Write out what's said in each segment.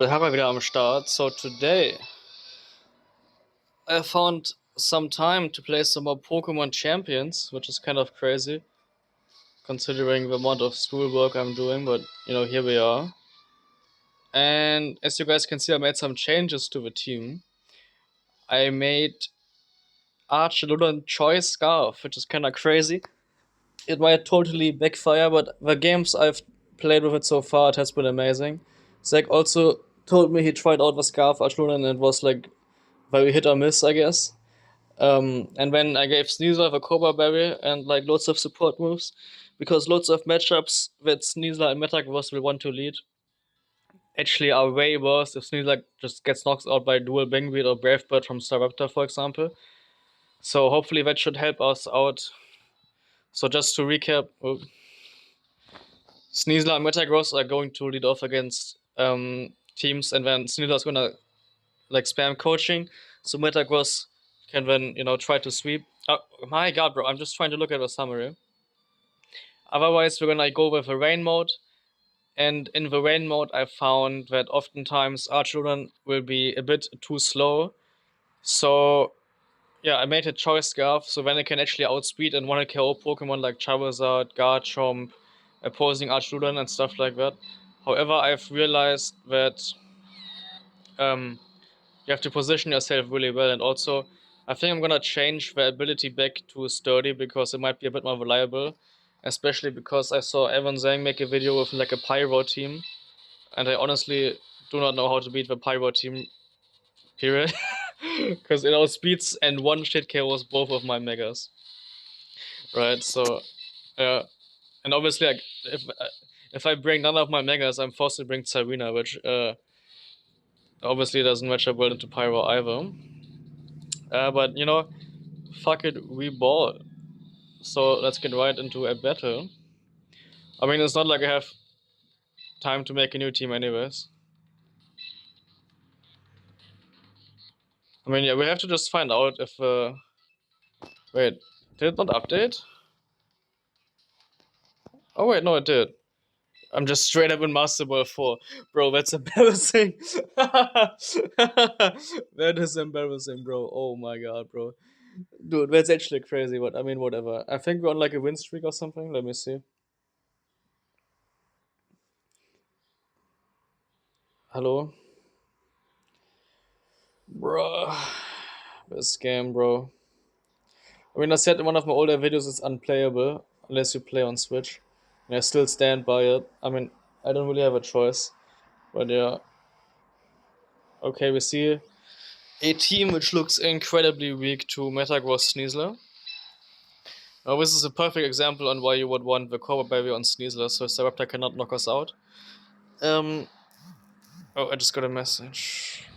Hacker wieder am Start. So today I found some time to play some more Pokemon Champions, which is kind of crazy considering the amount of schoolwork I'm doing, but here we are. And as you guys can see, I made some changes to the team. I made Archaludon Choice Scarf, which is kind of crazy. It might totally backfire, but the games I've played with it so far, it has been amazing. Zach also told me he tried out the Scarf Archaludon and it was like very hit or miss, I guess. And then I gave Sneasler the Cobra Berry and like lots of support moves, because lots of matchups that Sneasler and Metagross will want to lead actually are way worse if Sneasler just gets knocked out by Dual Bangweed or Brave Bird from Staraptor, for example. So hopefully that should help us out. So just to recap, Sneasler and Metagross are going to lead off against teams, and then Sneasler is gonna like spam coaching, so Metagross can then try to sweep. Oh my god, bro! I'm just trying to look at the summary. Otherwise, we're gonna go with a rain mode, and in the rain mode, I found that oftentimes Archaludon will be a bit too slow. So yeah, I made a choice scarf so then it can actually outspeed and one KO Pokemon like Charizard, Garchomp, opposing Archaludon and stuff like that. However, I've realized that you have to position yourself really well, and also I think I'm gonna change the ability back to sturdy because it might be a bit more reliable, especially because I saw Evan Zhang make a video with like a Pyro team, and I honestly do not know how to beat the Pyro team, period. Because it outspeeds and one shit KOs both of my megas, right? So yeah, and obviously like, if I bring none of my megas, I'm forced to bring Tsarina, which obviously doesn't match up well into Pyro either. But fuck it, we ball. So let's get right into a battle. I mean, it's not like I have time to make a new team anyways. I mean, yeah, we have to just find out if wait, did it not update? Oh wait, no, it did. I'm just straight up in Master Ball 4. Bro, that's embarrassing. That is embarrassing, bro. Oh my god, bro. Dude, that's actually crazy, but I mean, whatever. I think we're on like a win streak or something. Let me see. Hello? Bro. This game, bro. I mean, I said in one of my older videos it's unplayable unless you play on Switch. And I still stand by it. I mean, I don't really have a choice. But yeah. Okay, we see a team which looks incredibly weak to Metagross Sneasler. Now, this is a perfect example on why you would want the Cobra Berry on Sneasler, so Staraptor cannot knock us out. Oh, I just got a message.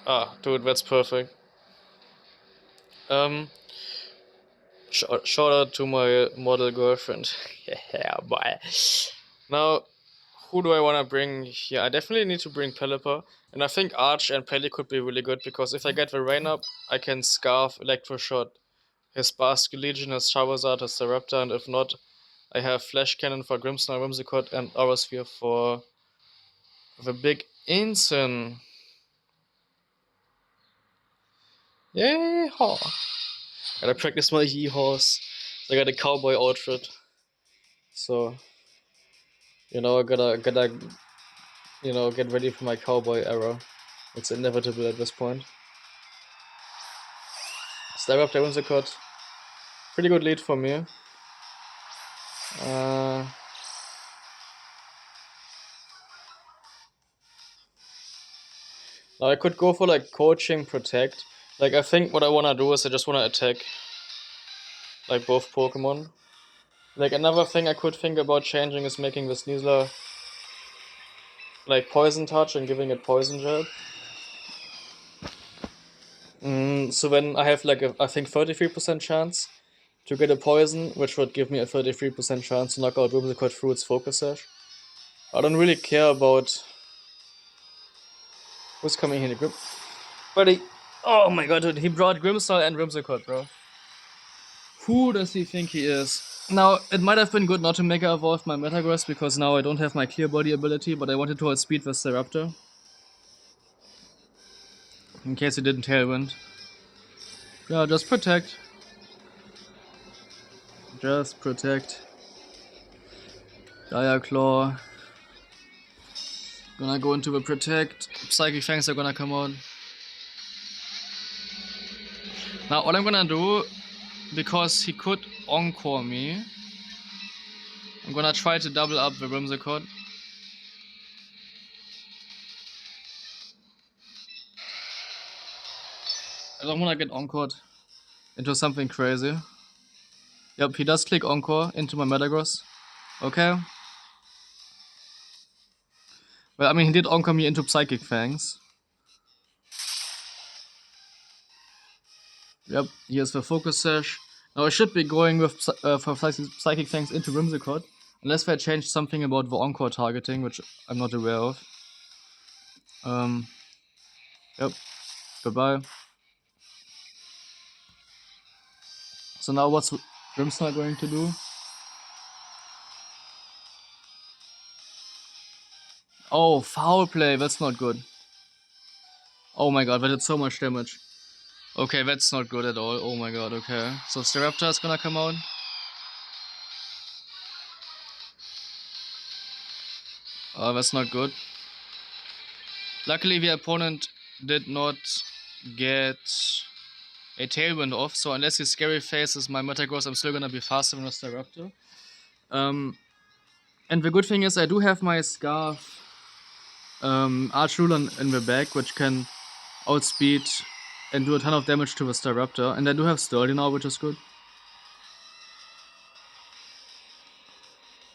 Ah, dude, that's perfect. Shout out to my model girlfriend. Yeah, bye. Now, who do I want to bring here? I definitely need to bring Pelipper, and I think Arch and Pelly could be really good because if I get the rain up, I can Scarf Electroshot his Basque Legion, his Charizard, his Staraptor, and if not, I have Flash Cannon for Grimmsnarl, Whimsicott, and Aurasphere for the big Incin. Yeehaw! Gotta practice my yeehaws. I got a cowboy outfit. So, I gotta get ready for my cowboy era. It's inevitable at this point. Staraptor, Whimsicott. Pretty good lead for me. Now I could go for like coaching, protect. Like I think what I wanna do is I just wanna attack like both Pokemon. Like another thing I could think about changing is making the Sneasler like Poison Touch and giving it Poison Jab. So then I have like I think 33% chance to get a Poison, which would give me a 33% chance to knock out Whimsicott through its Focus Sash. I don't really care about who's coming here. But oh my god, dude, he brought Grimmsnarl and Whimsicott, bro. Who does he think he is? Now, it might have been good not to Mega Evolve my Metagross because now I don't have my Clear Body ability, but I wanted to outspeed with Staraptor. In case he didn't Tailwind. Yeah, just protect. Just protect. Dire Claw. Gonna go into the protect. Psychic Fangs are gonna come out. Now, what I'm gonna do, because he could Encore me, I'm gonna try to double up the Whimsicott. I don't wanna get Encored into something crazy. Yep, he does click Encore into my Metagross. Okay. Well, I mean, he did Encore me into Psychic Fangs. Yep, here's the Focus Sash. Now I should be going with for Psychic Fangs into Whimsicott, unless they changed something about the Encore targeting, which I'm not aware of. Yep, goodbye. So now what's Grimmsnarl going to do? Oh, foul play, that's not good. Oh my god, that did so much damage. Okay, that's not good at all. Oh my god, okay. So Staraptor is gonna come out. That's not good. Luckily the opponent did not get a Tailwind off, so unless he Scary Faces my Metagross, I'm still gonna be faster than a Staraptor. And the good thing is I do have my Scarf Archaludon in the back, which can outspeed and do a ton of damage to the Staraptor. And I do have Sturdy now, which is good.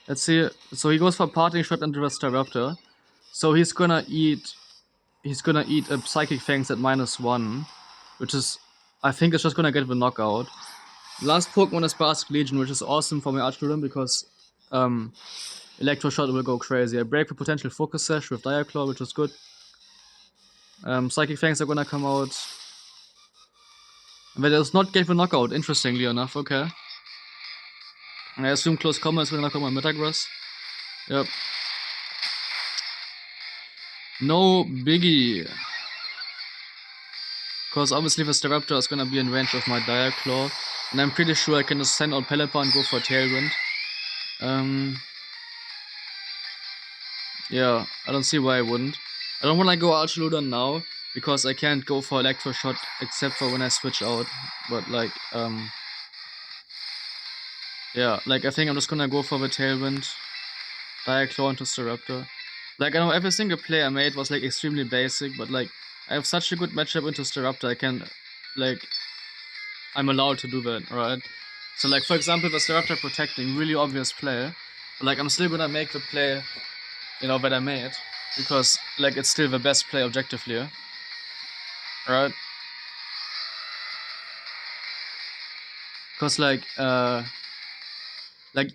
Let's see. So he goes for Parting Shot into the Staraptor. So he's gonna eat a Psychic Fangs at -1, which is, I think it's just gonna get the knockout. Last Pokemon is Basque Legion, which is awesome for my Archaludon because Electro Shot will go crazy. I break the potential Focus Sash with Dire Claw, which is good. Psychic Fangs are gonna come out. But it does not get the knockout, interestingly enough, okay. I assume Close Combat is gonna knock out my Metagross. Yep. No biggie. Because obviously the Staraptor is gonna be in range of my Dire Claw. And I'm pretty sure I can just send out Pelipper and go for Tailwind. Yeah, I don't see why I wouldn't. I don't wanna go Archaludon now, because I can't go for Electro Shot except for when I switch out. But like, yeah, like I think I'm just gonna go for the Tailwind, Dire Claw into Staraptor. Like I know every single play I made was like extremely basic, but like I have such a good matchup into Staraptor, I can, like, I'm allowed to do that, right? So like for example the Staraptor protecting, really obvious play, but like I'm still gonna make the play, you know, that I made, because like it's still the best play objectively, right? Because like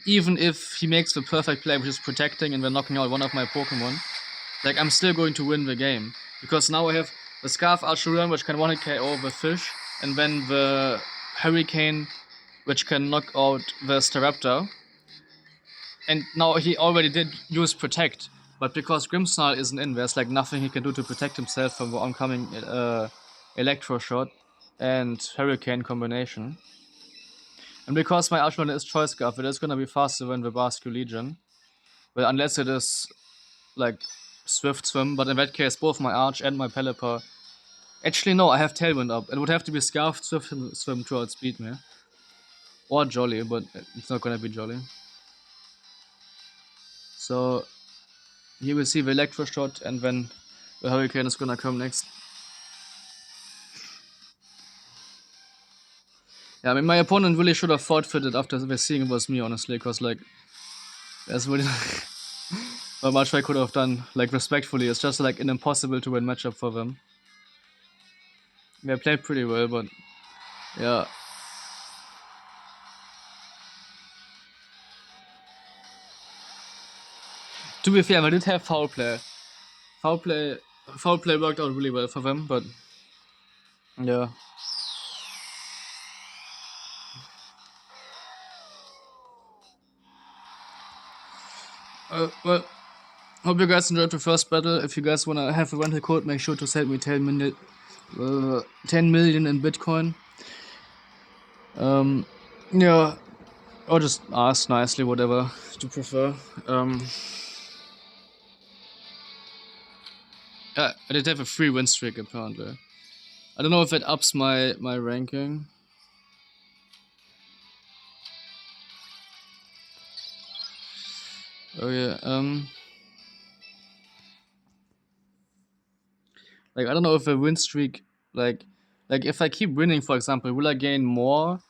even if he makes the perfect play, which is protecting and then knocking out one of my Pokemon, like I'm still going to win the game, because now I have the Scarf Archaludon, which can 1-hit KO the fish, and then the Hurricane, which can knock out the Staraptor. And now he already did use Protect, but because Grimmsnarl isn't in, there's like nothing he can do to protect himself from the oncoming Electro Shot and Hurricane combination. And because my Archaludon is Choice Scarf, it is gonna be faster than the Basque Legion. Well, unless it is like Swift Swim, but in that case both my Arch and my Pelipper. Actually no, I have Tailwind up. It would have to be Scarf Swift Swim to outspeed me. Or Jolly, but it's not gonna be Jolly. So he will see the Electro Shot and then the Hurricane is gonna come next. Yeah, I mean my opponent really should have forfeited after seeing it was me, honestly, because like there's really not much I could have done, like respectfully. It's just like an impossible to win matchup for them. They played pretty well, but yeah. To be fair, I did have foul play. Foul play worked out really well for them, but yeah. Well, hope you guys enjoyed the first battle. If you guys wanna have a rental code, make sure to send me 10 million in Bitcoin. Yeah, or just ask nicely, whatever you prefer. Yeah, I did have a free win streak apparently. I don't know if it ups my ranking. Oh yeah, like I don't know if a win streak, like if I keep winning, for example, will I gain more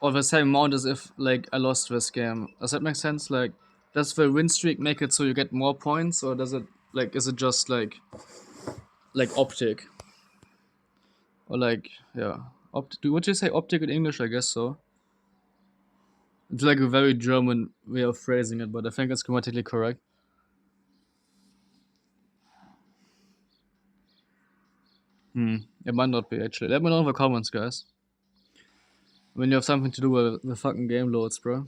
or the same amount as if like I lost this game? Does that make sense? Like, does the win streak make it so you get more points, or does it like is it just like optic or like yeah would you say optic in English? I guess so. It's like a very German way of phrasing it, but I think it's grammatically correct. It might not be actually. Let me know in the comments, guys. When you have something to do with the fucking game loads, bro.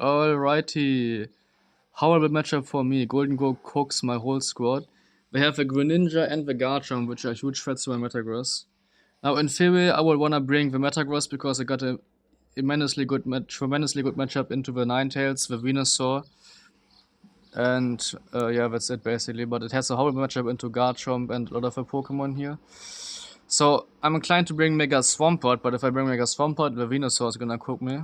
Alrighty. Horrible matchup for me. Golden Go cooks my whole squad. They have the Greninja and the Garchomp, which are huge threats to my Metagross. Now, in theory, I would wanna bring the Metagross because I got a tremendously good matchup into the Ninetales, the Venusaur, and yeah, that's it basically. But it has a horrible matchup into Garchomp and a lot of the Pokemon here. So I'm inclined to bring Mega Swampert, but if I bring Mega Swampert, the Venusaur is gonna cook me.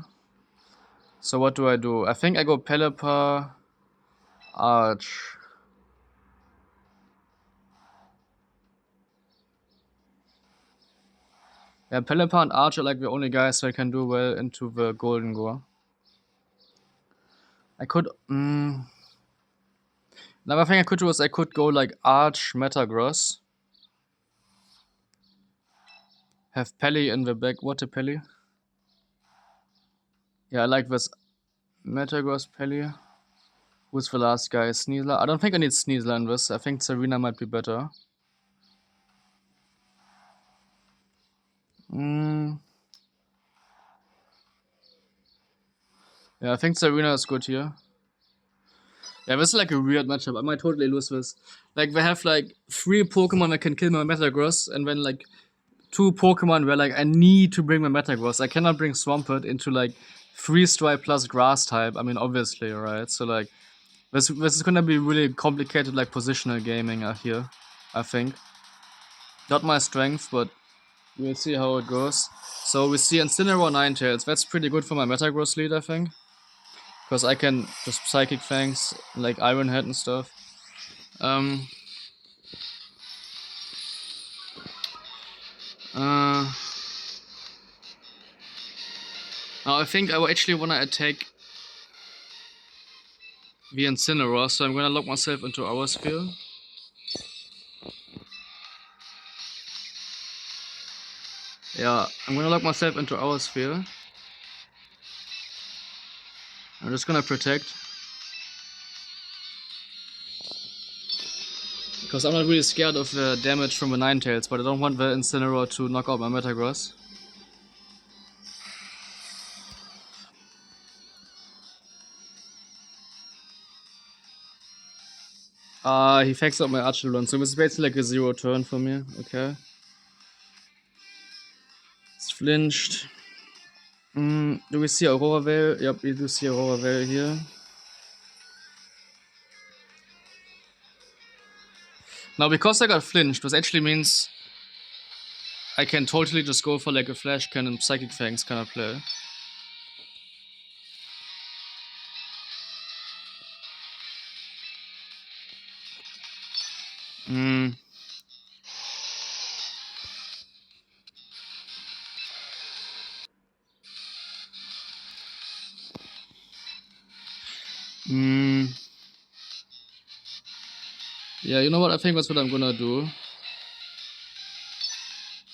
So what do? I think I go Pelipper, Arch. Yeah, Pelipper and Arch are like the only guys that can do well into the Golden Gore. I could. Another thing I could do is I could go like Arch Metagross. Have Pelly in the back. What a Pelly. Yeah, I like this Metagross Pelly. Who's the last guy? Sneasler? I don't think I need Sneasler in this. I think Serena might be better. Yeah, I think Serena is good here. Yeah, this is like a weird matchup. I might totally lose this. Like, they have like 3 Pokemon that can kill my Metagross, and then like 2 Pokemon where like I need to bring my Metagross. I cannot bring Swampert into like Freeze Dry plus Grass type. I mean, obviously, right? So like, this is gonna be really complicated like positional gaming here, I think. Not my strength, but we'll see how it goes. So we see Incineroar Ninetales. That's pretty good for my Metagross lead, I think. Because I can just Psychic Fangs, like Iron Head and stuff. Now I think I actually want to attack the Incineroar, so I'm gonna lock myself into Aura Sphere. Yeah, I'm gonna lock myself into Aura Sphere. I'm just gonna protect. Because I'm not really scared of the damage from the Ninetales, but I don't want the Incineroar to knock out my Metagross. He fakes out my Archaludon, so it's basically like a 0 turn for me. Okay. It's flinched. Do we see Aurora Veil? Yep, we do see Aurora Veil here. Now, because I got flinched, this actually means I can totally just go for like a Flash Cannon, Psychic Fangs kind of play. Yeah, you know what? I think that's what I'm gonna do.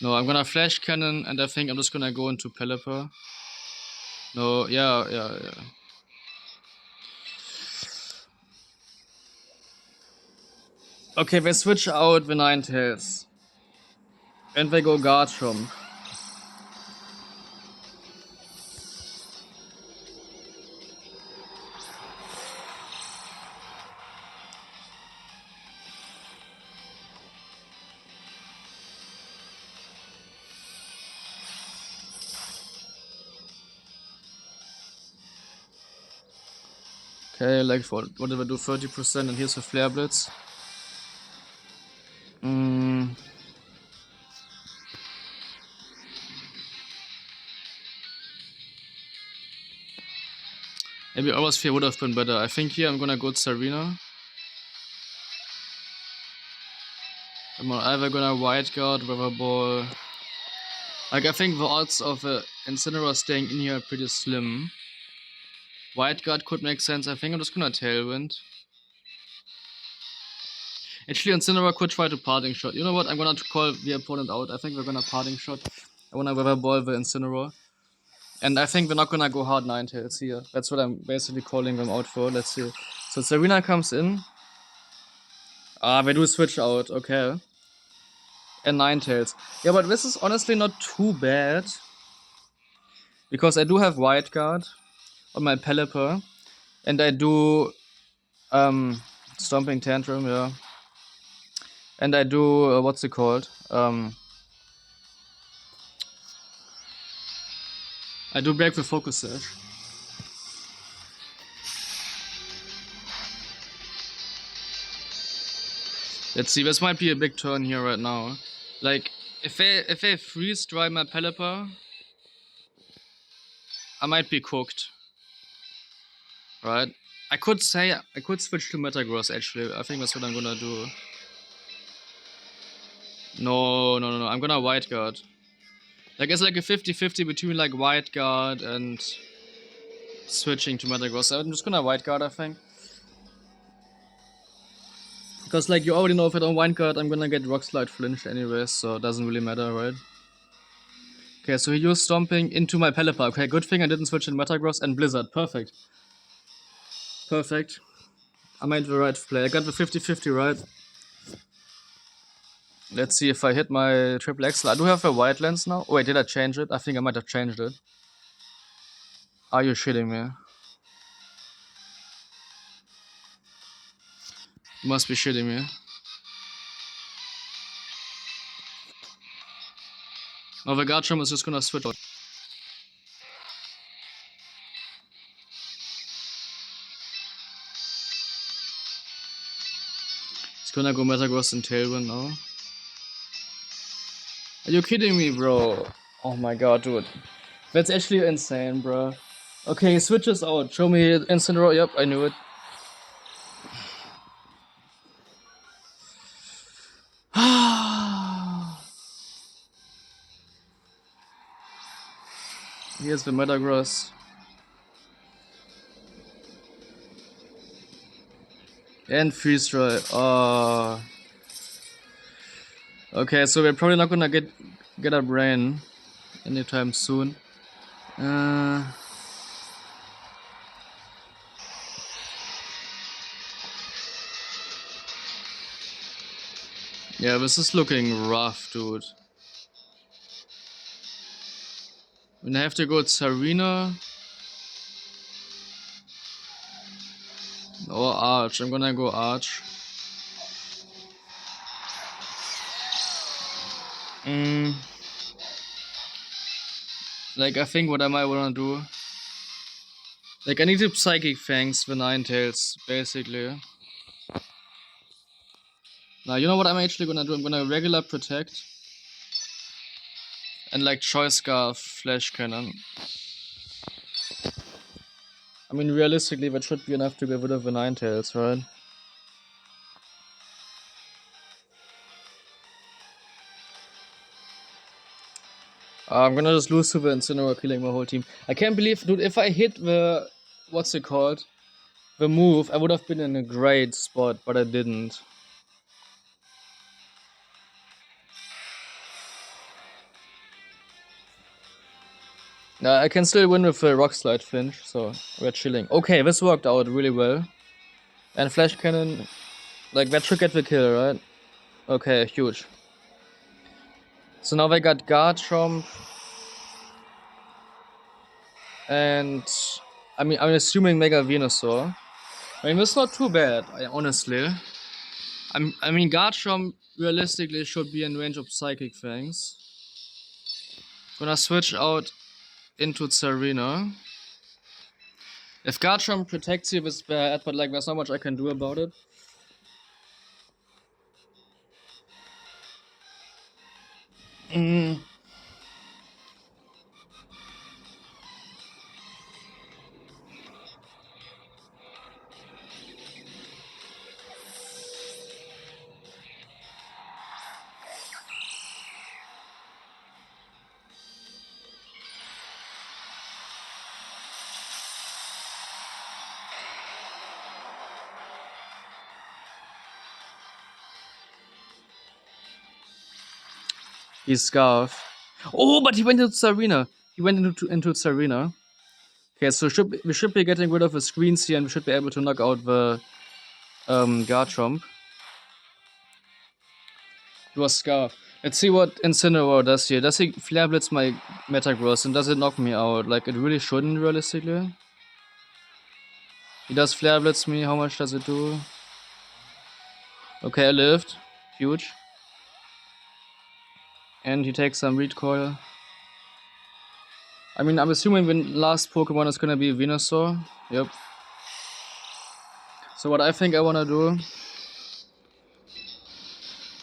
No, I'm gonna Flash Cannon, and I think I'm just gonna go into Pelipper. No, yeah. Okay, they switch out the Ninetales. And they go Garchomp. Okay, like what did I do? 30% and here's a Flare Blitz. Maybe Aura Sphere would have been better. I think here I'm gonna go Tsarina. I'm either gonna White Guard, Weather Ball. Like, I think the odds of Incineroar staying in here are pretty slim. White Guard could make sense. I think I'm just gonna Tailwind. Actually, Incineroar could try to Parting Shot. You know what? I'm gonna call the opponent out. I think we're gonna Parting Shot. I wanna Weather Ball the Incineroar. And I think we're not gonna go hard Ninetales here. That's what I'm basically calling them out for. Let's see. So Serena comes in. We do switch out. Okay. And Ninetales. Yeah, but this is honestly not too bad. Because I do have White Guard on my Pelipper. And I do Stomping Tantrum, yeah. And I do, what's it called? I do break the Focus Sash. Let's see, this might be a big turn here right now. Like, if they freeze dry my Pelipper, I might be cooked. Right? I could switch to Metagross actually. I think that's what I'm gonna do. No. I'm gonna White Guard. Like, it's like a 50-50 between like White Guard and switching to Metagross. I'm just gonna White Guard, I think. Because like you already know, if I don't White Guard, I'm gonna get Rock Slide flinched anyways, so it doesn't really matter, right? Okay, so he used Stomping into my Pelipper. Okay, good thing I didn't switch in Metagross and Blizzard. Perfect. Perfect. I made the right play. I got the 50-50 right. Let's see if I hit my Triple Axel. I do have a White Lens now. Oh, wait, did I change it? I think I might have changed it. Are you shitting me? You must be shitting me. Now the Garchomp is just gonna switch out. It's gonna go Metagross and Tailwind now. Are you kidding me, bro? Oh my god, dude. That's actually insane, bro. Okay, he switches out. Show me Incineroar. Yep, I knew it. Here's the Metagross. And Freeze Dry. Okay, so we're probably not gonna get a brain anytime soon. Yeah, this is looking rough, dude. I have to go Tsarina or Arch. I'm gonna go Arch. Like, I think what I might wanna do, like, I need to Psychic Fangs the Ninetales, basically. Now, you know what I'm actually gonna do? I'm gonna regular Protect and like Choice Scarf Flash Cannon. I mean, realistically, that should be enough to get rid of the Ninetales, right? I'm gonna just lose to the Incineroar, killing my whole team. I can't believe, dude, if I hit the, what's it called? The move, I would have been in a great spot, but I didn't. I can still win with the Rock Slide flinch, so we're chilling. Okay, this worked out really well. And Flash Cannon, like, that should get the kill, right? Okay, huge. So now they got Garchomp. And I'm assuming Mega Venusaur. I mean, that's not too bad, honestly. I mean, Garchomp realistically should be in range of Psychic Fangs. Gonna switch out into Tsarina. If Garchomp protects you, it's bad, but like there's not much I can do about it. He's Scarf. Oh, but he went into Tsarina. He went into Tsarina. Okay, so we should be getting rid of the screens here, and we should be able to knock out the Garchomp. It was Scarf. Let's see what Incineroar does here. Does he Flare Blitz my Metagross, and does it knock me out? Like, it really shouldn't, realistically. He does Flare Blitz me. How much does it do? Okay, I lived. Huge. And he takes some recoil. I mean, I'm assuming the last Pokemon is gonna be Venusaur. Yep. So what I think I wanna do,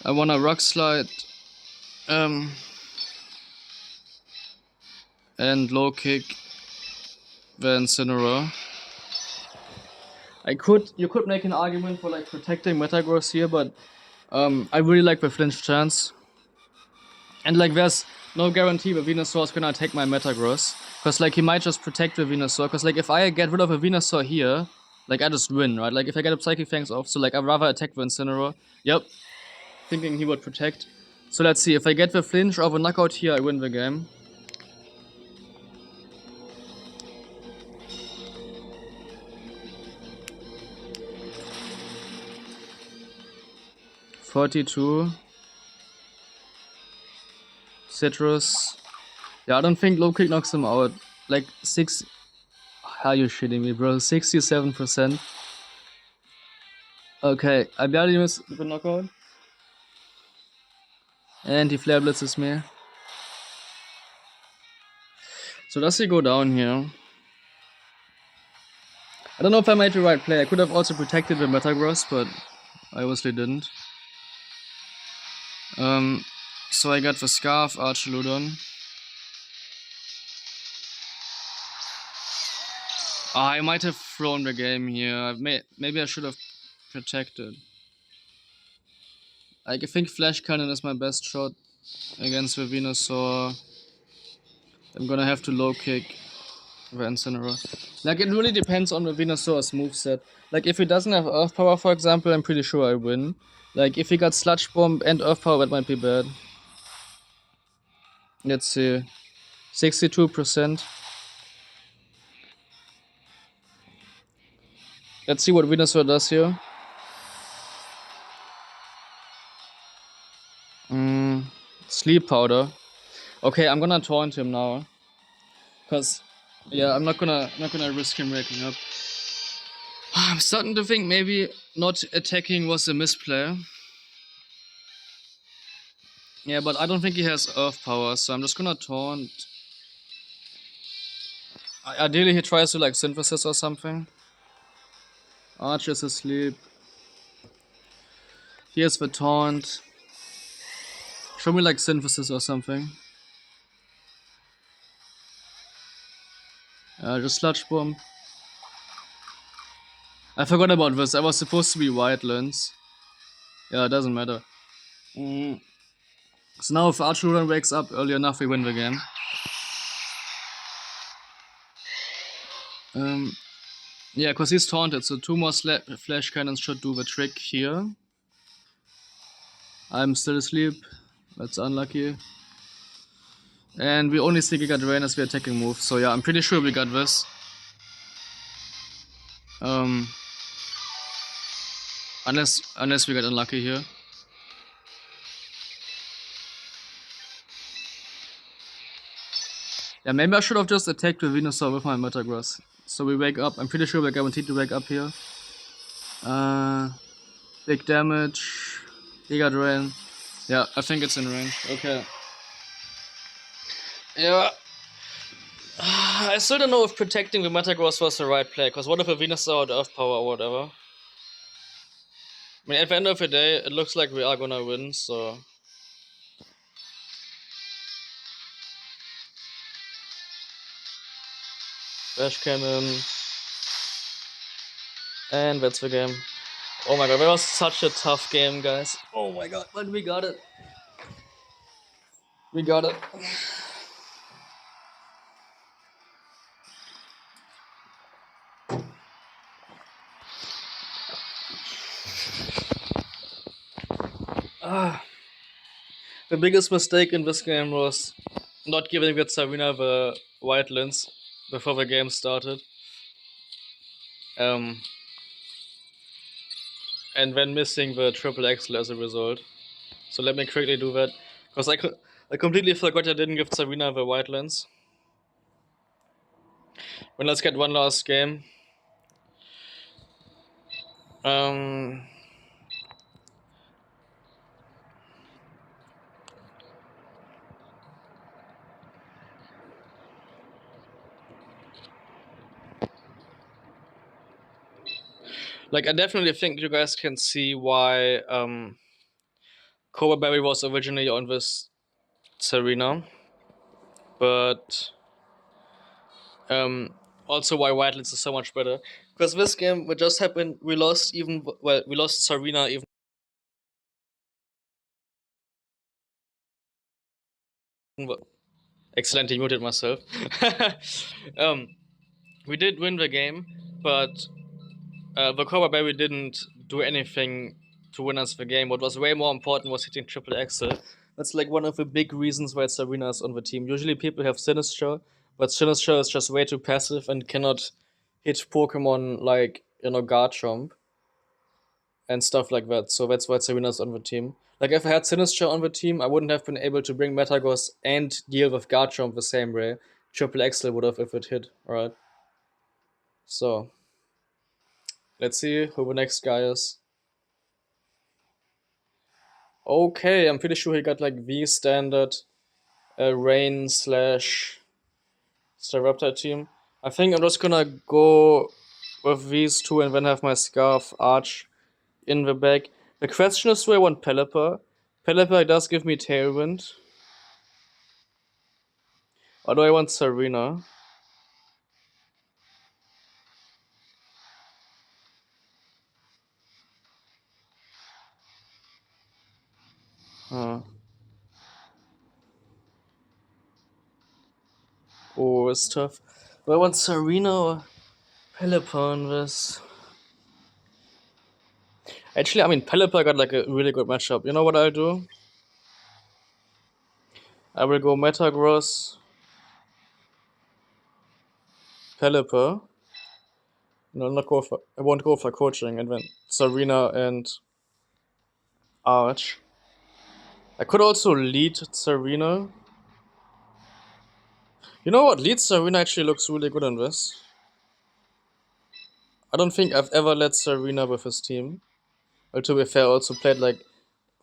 I wanna Rock Slide, and Low Kick the Incineroar. You could make an argument for like protecting Metagross here, but I really like the flinch chance. And like there's no guarantee the Venusaur is gonna attack my Metagross. Cause like he might just protect the Venusaur. Cause like if I get rid of a Venusaur here, like I just win, right? Like if I get a Psychic Fangs off, so like I'd rather attack the Incineroar. Yep. Thinking he would protect. So let's see, if I get the flinch or the knockout here, I win the game. $42. Citrus. Yeah, I don't think Low Kick knocks him out. Like 6. Are you shitting me, bro? 67%. Okay, I barely missed the knockout. And he Flare Blitzes me. So does he go down here? I don't know if I made the right play. I could have also protected the Metagross, but I obviously didn't. So I got the Scarf, Archaludon. I might have thrown the game here. Maybe I should have protected. I think Flash Cannon is my best shot against the Venusaur. I'm gonna have to Low Kick the Incineroar. Like, it really depends on the Venusaur's moveset. Like, if he doesn't have Earth Power, for example, I'm pretty sure I win. Like, if he got Sludge Bomb and Earth Power, that might be bad. Let's see. 62%. Let's see what Venusaur does here. Sleep Powder. Okay, I'm gonna taunt him now. Cause, yeah, I'm not gonna risk him waking up. I'm starting to think maybe not attacking was a misplay. Yeah, but I don't think he has Earth Power, so I'm just gonna taunt. Ideally, he tries to like Synthesis or something. Arch is asleep. Here's the taunt. Show me like Synthesis or something. Just Sludge Bomb. I forgot about this. I was supposed to be White Lens. Yeah, it doesn't matter. So now if Archaludon wakes up early enough, we win the game. Yeah, because he's taunted, so 2 more Flash Cannons should do the trick here. I'm still asleep. That's unlucky. And we only see Giga Drain as the attacking move, so yeah, I'm pretty sure we got this. Unless we get unlucky here. Yeah, maybe I should have just attacked the Venusaur with my Metagross. So we wake up. I'm pretty sure we're guaranteed to wake up here. Big damage. Giga Drain. Yeah, I think it's in range. Okay. Yeah. I still don't know if protecting the Metagross was the right play, because what if a Venusaur had Earth Power or whatever? I mean, at the end of the day, it looks like we are gonna win, so... Flash Cannon. And that's the game. Oh my god, that was such a tough game, guys. Oh my god, but we got it. We got it. The biggest mistake in this game was not giving the Tsarina the white lens before the game started. And then missing the triple Axel as a result. So let me quickly do that. Because I completely forgot I didn't give Tsarina the white lens. Well, let's get one last game. Like, I definitely think you guys can see why Cobra Berry was originally on this Tsarina. But also why Whitelets is so much better. Because this game, what just happened, we lost Tsarina even. Excellently muted myself. We did win the game, but the Cobra Berry didn't do anything to win us the game. What was way more important was hitting triple Axel. That's like one of the big reasons why Tsarina is on the team. Usually people have Sinister, but Sinister is just way too passive and cannot hit Pokemon like, Garchomp and stuff like that. So that's why Tsarina's on the team. Like, if I had Sinister on the team, I wouldn't have been able to bring Metagross and deal with Garchomp the same way. Triple Axel would have if it hit, alright? So, let's see who the next guy is. Okay, I'm pretty sure he got like V standard Rain / Staraptor team. I think I'm just gonna go with these two and then have my Scarf Arch in the back. The question is, do I want Pelipper? Pelipper does give me Tailwind. Or do I want Tsarina? Oh, it's tough. Do I want Tsarina or Pelipper in this? Actually, I mean, Pelipper got like a really good matchup. You know what I'll do? I will go Metagross, Pelipper. No, I won't go for coaching, and then Tsarina and Arch. I could also lead Tsarina. You know what? Lead Tsarina actually looks really good in this. I don't think I've ever led Tsarina with his team. Well, to be fair, I also played like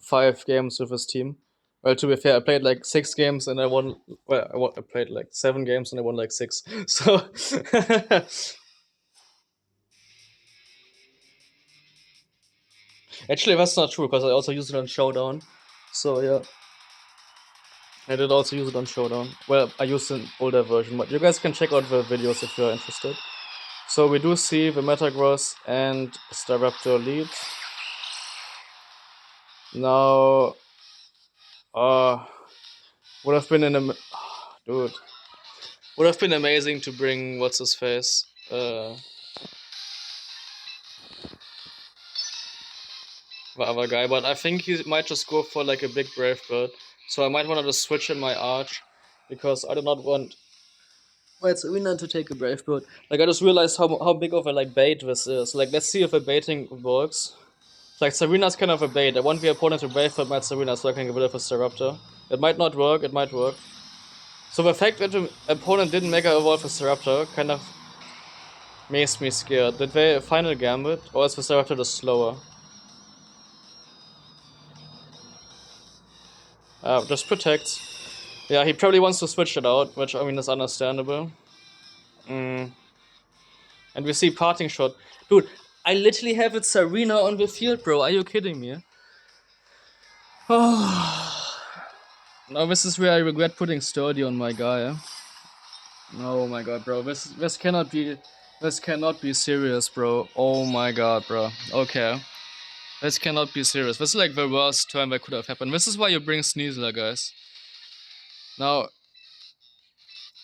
5 games with his team. Well, to be fair, I played like 6 games and I won. Well, I played like 7 games and I won like 6. So. Actually, that's not true because I also used it on Showdown. So, yeah. I did also use it on Showdown. Well, I used an older version, but you guys can check out the videos if you're interested. So we do see the Metagross and Staraptor lead. Now, would have been dude, would have been amazing to bring what's his face, the other guy, but I think he might just go for like a big Brave Bird. So I might want to just switch in my Arch, because I do not want Tsarina to take a Brave Bird. Like, I just realized how big of a like bait this is. Like, let's see if the baiting works. Like, Tsarina's kind of a bait. I want the opponent to Brave Bird my Tsarina so I can get rid of a Staraptor. It might not work, it might work. So the fact that the opponent didn't Mega Evolve a Staraptor kind of makes me scared. Did they final Gambit, or is the Staraptor just slower? Just protects. Yeah, he probably wants to switch it out, which I mean is understandable. And we see parting shot. Dude, I literally have it Serena on the field, bro. Are you kidding me? Oh. Now this is where I regret putting Sturdy on my guy. Oh my god, bro. This cannot be serious, bro. Oh my god, bro. Okay. This cannot be serious. This is like the worst turn that could have happened. This is why you bring Sneasler, guys. Now,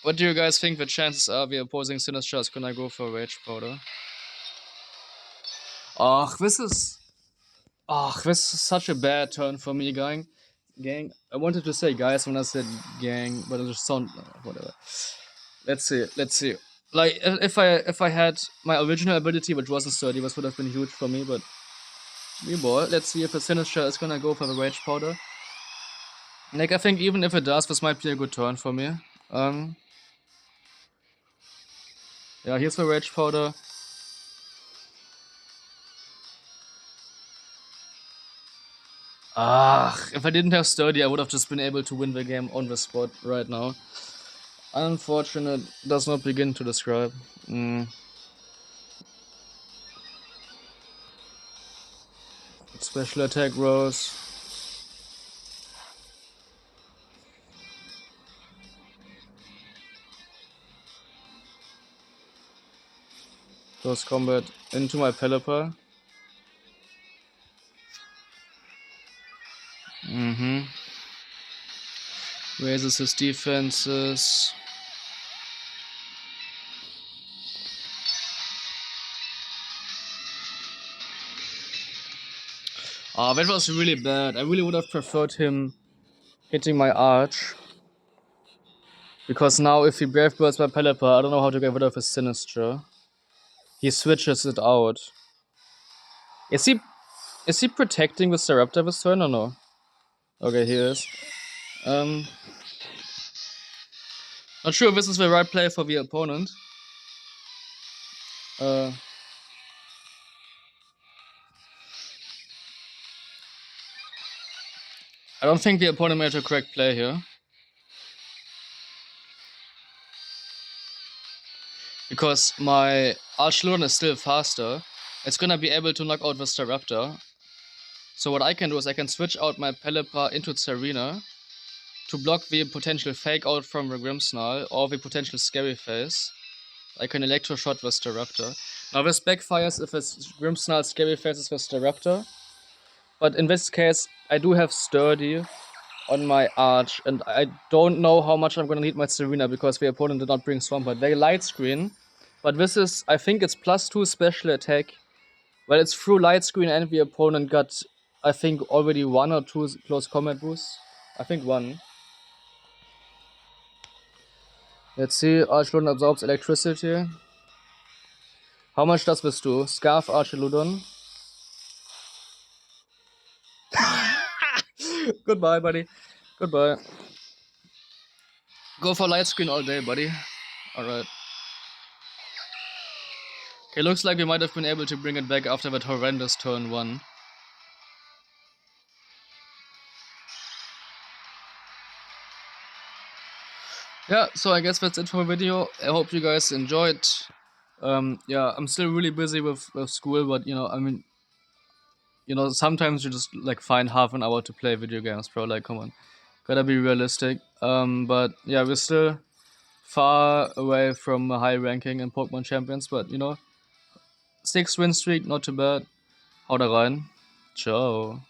what do you guys think the chances are the opposing Sinister is gonna go for Rage Powder? This is such a bad turn for me, gang. I wanted to say guys when I said gang, but it just sound whatever. Let's see. Like if I had my original ability, which wasn't Sturdy, this would have been huge for me. But boy, let's see if the Sinister is gonna go for the Rage Powder. Like I think even if it does, this might be a good turn for me. Yeah, here's the Rage Powder. If I didn't have Sturdy, I would have just been able to win the game on the spot right now. Unfortunate does not begin to describe. Special attack Rose. Close combat into my Pelipper. Raises his defenses. That was really bad. I really would have preferred him hitting my Arch. Because now if he Brave Birds my Pelipper, I don't know how to get rid of his Sinistra. He switches it out. Is he protecting the Staraptor this turn or no? Okay, he is. Not sure if this is the right play for the opponent. I don't think the opponent made a correct play here. Because my Archaludon is still faster. It's gonna be able to knock out the Staraptor. So what I can do is I can switch out my Pelipper into Tsarina to block the potential fake out from the Grimmsnarl or the potential scary face. I can Electro Shot the Staraptor. Now this backfires if it's Grimmsnarl scary faces the Staraptor. But in this case, I do have Sturdy on my Arch, and I don't know how much I'm gonna need my Serena because the opponent did not bring Swampert. They light screen, but this is, I think it's +2 special attack. Well, it's through light screen and the opponent got, I think, already 1 or 2 close combat boosts. I think 1. Let's see, Archaludon absorbs electricity. How much does this do? Scarf Archaludon. Goodbye, buddy. Goodbye. Go for light screen all day, buddy. Alright. Okay, looks like we might have been able to bring it back after that horrendous turn 1. Yeah, so I guess that's it for the video. I hope you guys enjoyed. Yeah, I'm still really busy with school, but I mean, sometimes you just like find half an hour to play video games, bro. Like, come on, gotta be realistic. But yeah, we're still far away from a high ranking in Pokemon Champions, but 6 win streak, not too bad. Haut rein. Ciao.